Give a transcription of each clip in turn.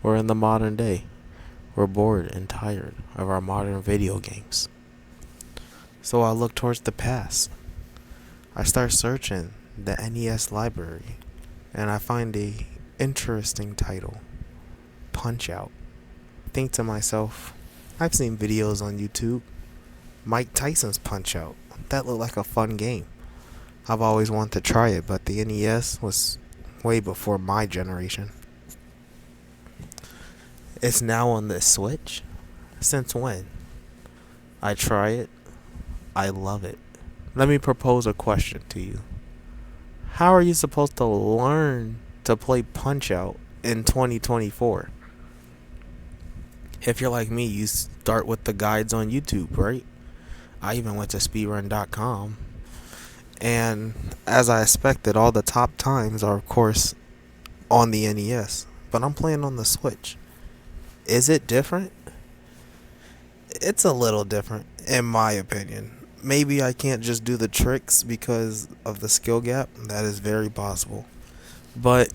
We're in the modern day. We're bored and tired of our modern video games. So I look towards the past. I start searching the NES library and I find a interesting title, Punch Out. Think to myself, I've seen videos on YouTube. Mike Tyson's Punch Out. That looked like a fun game. I've always wanted to try it, but the NES was way before my generation. It's now on the Switch? Since when? I try it. I love it. Let me propose a question to you. How are you supposed to learn to play Punch Out in 2024? If you're like me, you start with the guides on YouTube, right? I even went to speedrun.com. And as I expected, all the top times are, of course, on the NES. But I'm playing on the Switch. Is it different? It's a little different, in my opinion. Maybe I can't just do the tricks because of the skill gap. That is very possible. But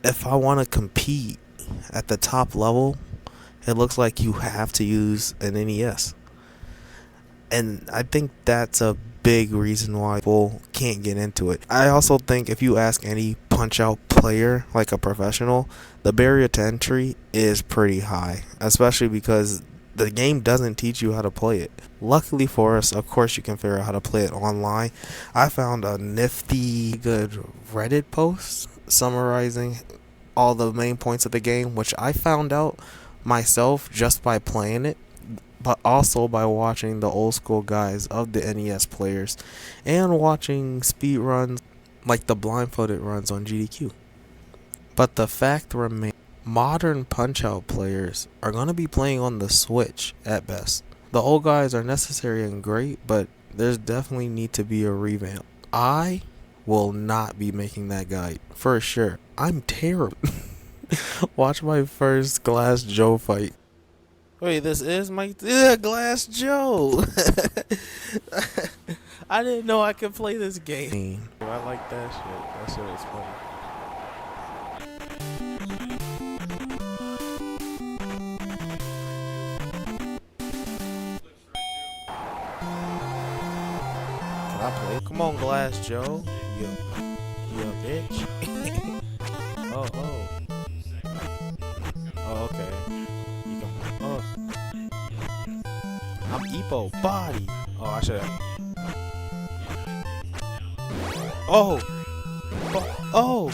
if I want to compete at the top level, it looks like you have to use an NES. And I think that's a big reason why people can't get into it. I also think if you ask any Punch Out player, like a professional, the barrier to entry is pretty high, especially because the game doesn't teach you how to play it. Luckily for us, of course, you can figure out how to play it online. I found a nifty, good Reddit post summarizing all the main points of the game, which I found out myself just by playing it, but also by watching the old school guys of the NES players and watching speed runs like the blindfolded runs on GDQ. But the fact remains, modern Punch Out players are going to be playing on the Switch at best. The old guys are necessary and great, but there's definitely need to be a revamp. I will not be making that guide for sure. I'm terrible. Watch my first Glass Joe fight. Wait, this is my Glass Joe. I didn't know I could play this game. I like that shit. That shit is funny. Can I play? Come on, Glass Joe. You bitch. Oh. Oh, okay. You can. Oh. I'm Epo body. Oh, I should have. Oh. Oh.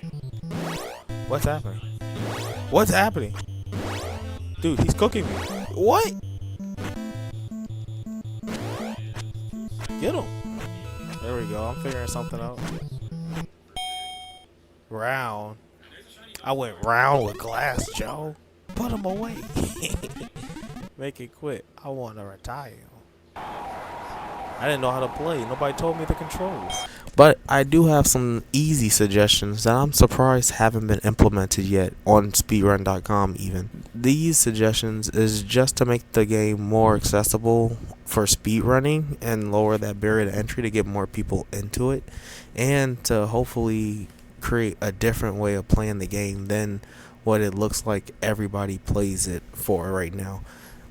What's happening? What's happening? Dude, he's cooking me. What? Get him. There we go. I'm figuring something out. Round. I went round with Glass Joe. Put him away. Make it quit. I want to retire. I didn't know how to play. Nobody told me the controls. But I do have some easy suggestions that I'm surprised haven't been implemented yet on speedrun.com even. These suggestions is just to make the game more accessible for speedrunning and lower that barrier to entry to get more people into it, and to hopefully create a different way of playing the game than what it looks like everybody plays it for right now.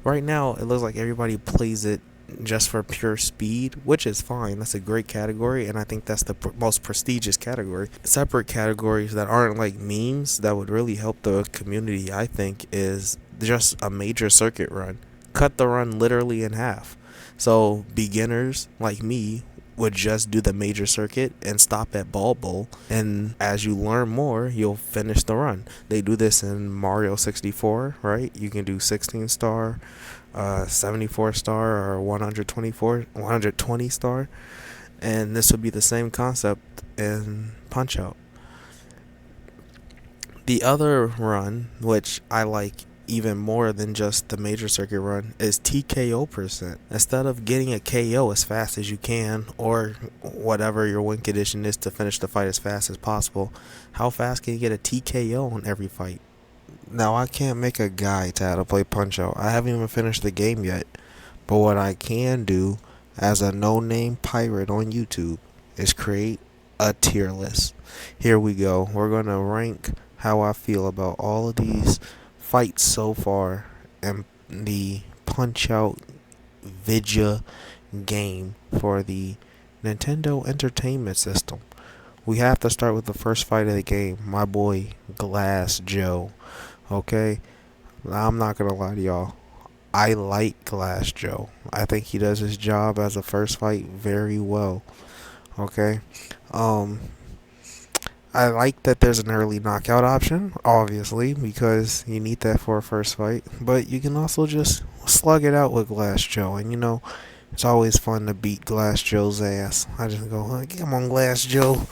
Right now, it looks like everybody plays it just for pure speed, which is fine. That's a great category, and I think that's the most prestigious category. Separate categories that aren't like memes that would really help the community, I think, is just a major circuit run. Cut the run literally in half. So beginners like me would just do the major circuit and stop at Ball Bowl, and as you learn more, you'll finish the run. They do this in Mario 64, right? You can do 16 star, 74 star, or 120 star, and this would be the same concept in Punch Out. The other run, which I like even more than just the major circuit run, is TKO percent. Instead of getting a KO as fast as you can, or whatever your win condition is to finish the fight as fast as possible, how fast can you get a TKO on every fight? Now, I can't make a guide to how to play Punch Out. I haven't even finished the game yet. But what I can do as a no-name pirate on YouTube is create a tier list. Here we go. We're going to rank how I feel about all of these fights so far in the Punch Out Vidya game for the Nintendo Entertainment System. We have to start with the first fight of the game. My boy Glass Joe. Okay? I'm not gonna lie to y'all. I like Glass Joe. I think he does his job as a first fight very well. Okay? Um I like that there's an early knockout option, obviously, because you need that for a first fight. But you can also just slug it out with Glass Joe. And it's always fun to beat Glass Joe's ass. I just go, come on, Glass Joe.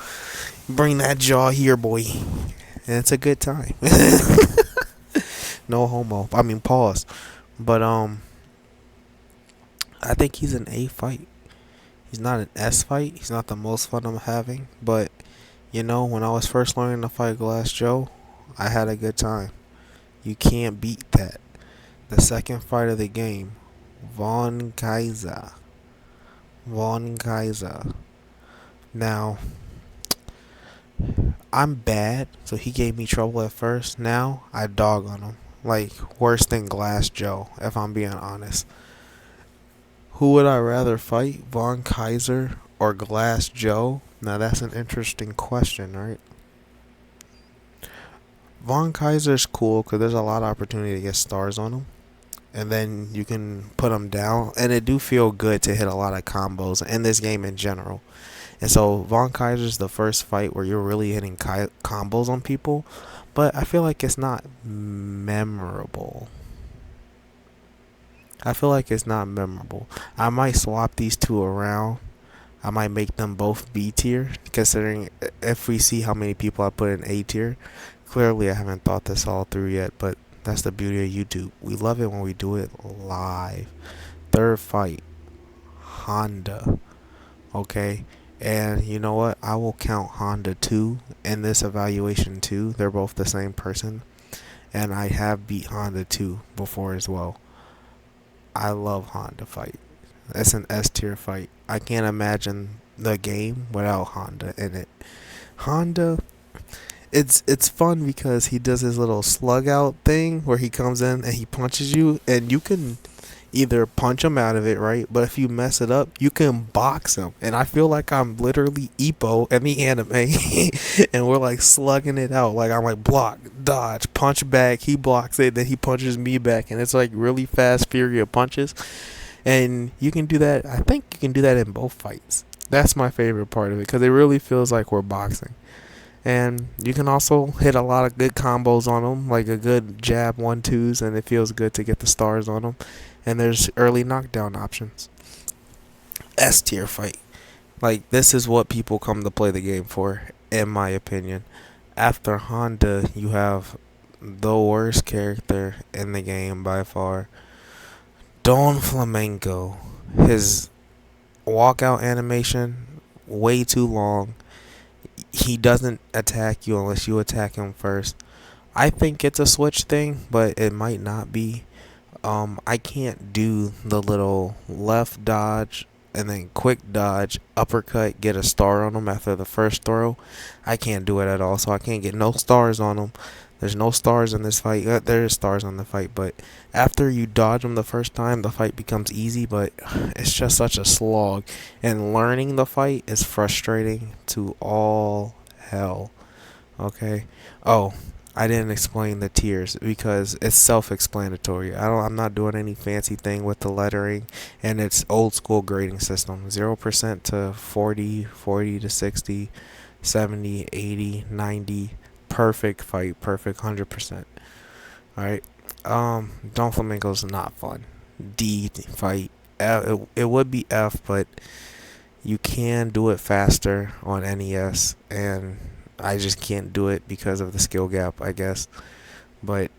Bring that jaw here, boy. And it's a good time. No homo. I mean, pause. But, I think he's an A fight. He's not an S fight. He's not the most fun I'm having. But, when I was first learning to fight Glass Joe, I had a good time. You can't beat that. The second fight of the game, Von Kaiser. Von Kaiser. Now, I'm bad, so he gave me trouble at first. Now, I dog on him. Like, worse than Glass Joe, if I'm being honest. Who would I rather fight, Von Kaiser or Glass Joe? Now, that's an interesting question, right? Von Kaiser's cool because there's a lot of opportunity to get stars on him. And then you can put him down. And it do feel good to hit a lot of combos in this game in general. And so Von Kaiser's the first fight where you're really hitting combos on people. But I feel like it's not memorable. I might swap these two around. I might make them both B tier, considering if we see how many people I put in A tier. Clearly, I haven't thought this all through yet, but that's the beauty of YouTube. We love it when we do it live. Third fight, Honda. Okay? And you know what? I will count Honda 2 in this evaluation too. They're both the same person. And I have beat Honda 2 before as well. I love Honda fight. It's an S tier fight. I can't imagine the game without Honda in it. Honda, it's fun because he does his little slug out thing where he comes in and he punches you, and you can either punch him out of it, right? But if you mess it up, you can box him. And I feel like I'm literally Ippo in the anime and we're like slugging it out. Like I'm like block, dodge, punch back, he blocks it, then he punches me back, and it's like really fast fury of punches. And you can do that. I think you can do that in both fights. That's my favorite part of it because it really feels like we're boxing. And you can also hit a lot of good combos on them, like a good jab 1-2s, and it feels good to get the stars on them. And there's early knockdown options. S tier fight. Like, this is what people come to play the game for, in my opinion. After Honda, you have the worst character in the game by far, Don Flamenco. His walkout animation, way too long. He doesn't attack you unless you attack him first. I think it's a switch thing, but it might not be. I can't do the little left dodge and then quick dodge, uppercut, get a star on him after the first throw. I can't do it at all, so I can't get no stars on him. There's no stars in this fight. There's stars on the fight, but after you dodge him the first time, the fight becomes easy, but it's just such a slog. And learning the fight is frustrating to all hell. Okay? Oh, I didn't explain the tiers because it's self-explanatory. I'm not doing any fancy thing with the lettering, and it's old school grading system. 0% to 40, 40 to 60, 70, 80, 90. Perfect fight, perfect 100%. Alright. Don Flamenco's not fun. D fight. It would be F, but you can do it faster on NES, and I just can't do it because of the skill gap, I guess. But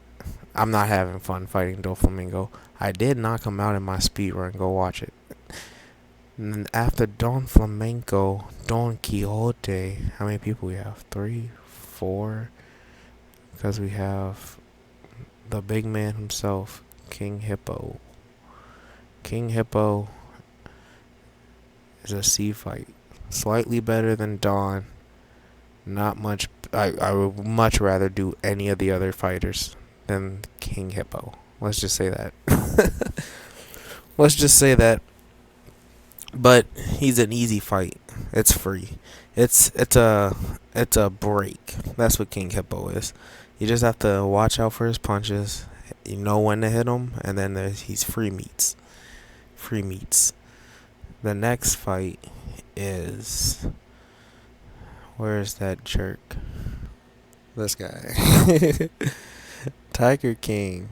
I'm not having fun fighting Don Flamenco. I did knock him out in my speed run. Go watch it. And then after Don Flamenco, Don Quixote. How many people we have? 3, 4. Because we have the big man himself, King Hippo. King Hippo is a C fight. Slightly better than Don. Not much. I would much rather do any of the other fighters than King Hippo. Let's just say that. Let's just say that. But he's an easy fight. It's free. It's a break. That's what King Hippo is. You just have to watch out for his punches. You know when to hit him, and then he's free meats. Free meats. The next fight is, where's that jerk? This guy. Tiger King.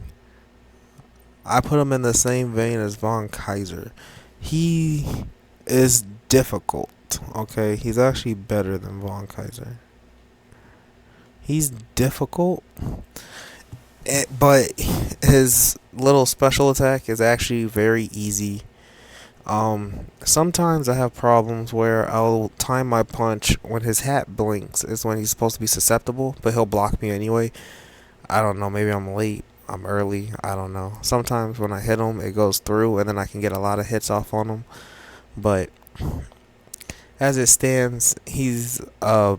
I put him in the same vein as Von Kaiser. He is difficult. Okay, he's actually better than Von Kaiser. He's difficult, but his little special attack is actually very easy. Sometimes I have problems where I'll time my punch when his hat blinks is when he's supposed to be susceptible, but he'll block me anyway. I don't know, maybe I'm late, I'm early, I don't know. Sometimes when I hit him, it goes through, and then I can get a lot of hits off on him. But as it stands, he's a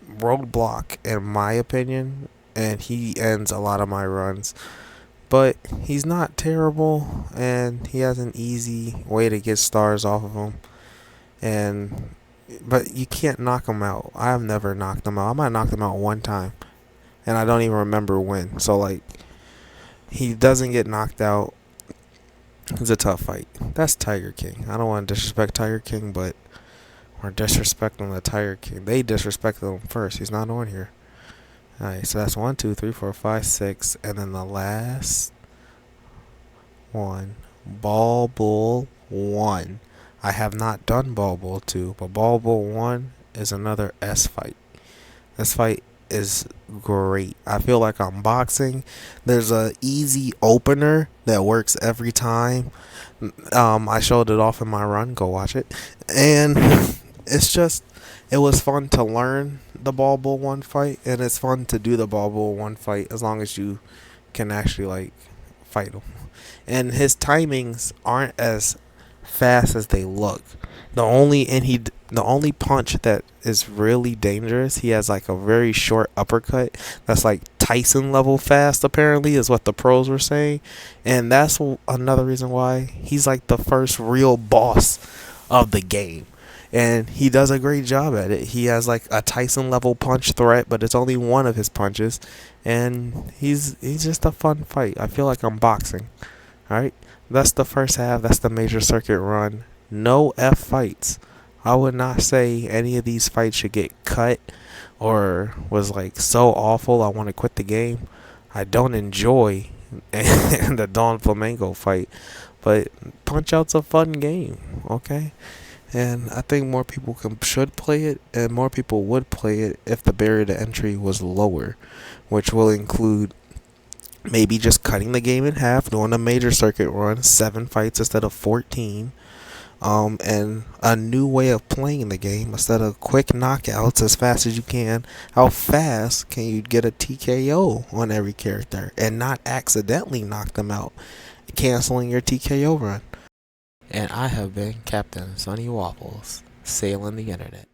roadblock in my opinion, and he ends a lot of my runs. But he's not terrible, and he has an easy way to get stars off of him. But you can't knock him out. I've never knocked him out. I might have knocked him out one time, and I don't even remember when. So like, he doesn't get knocked out. It's a tough fight. That's Tiger King. I don't want to disrespect Tiger King, but we're disrespecting the Tiger King. They disrespected him first. He's not on here. Alright, so that's 1, 2, 3, 4, 5, 6, and then the last one, Ball Bull 1. I have not done Ball Bull 2, but Ball Bull 1 is another S fight. This fight is great. I feel like I'm boxing. There's a easy opener that works every time. I showed it off in my run. Go watch it. And it was fun to learn the Ball Bull 1 fight, and it's fun to do the Ball Bull 1 fight as long as you can actually like fight him. And his timings aren't as fast as they look. The only punch that is really dangerous, he has like a very short uppercut that's like Tyson level fast, apparently, is what the pros were saying. And that's another reason why he's like the first real boss of the game. And he does a great job at it. He has like a Tyson level punch threat, but it's only one of his punches. And he's just a fun fight. I feel like I'm boxing. Alright? That's the first half. That's the major circuit run. No F fights. I would not say any of these fights should get cut or was like so awful I want to quit the game. I don't enjoy the Don Flamengo fight, but Punch Out's a fun game, okay? And I think more people should play it, and more people would play it if the barrier to entry was lower, which will include maybe just cutting the game in half, doing a major circuit run, 7 fights instead of 14. And a new way of playing the game instead of quick knockouts as fast as you can. How fast can you get a TKO on every character and not accidentally knock them out, canceling your TKO run? And I have been Captain Sonny Waffles, sailing the internet.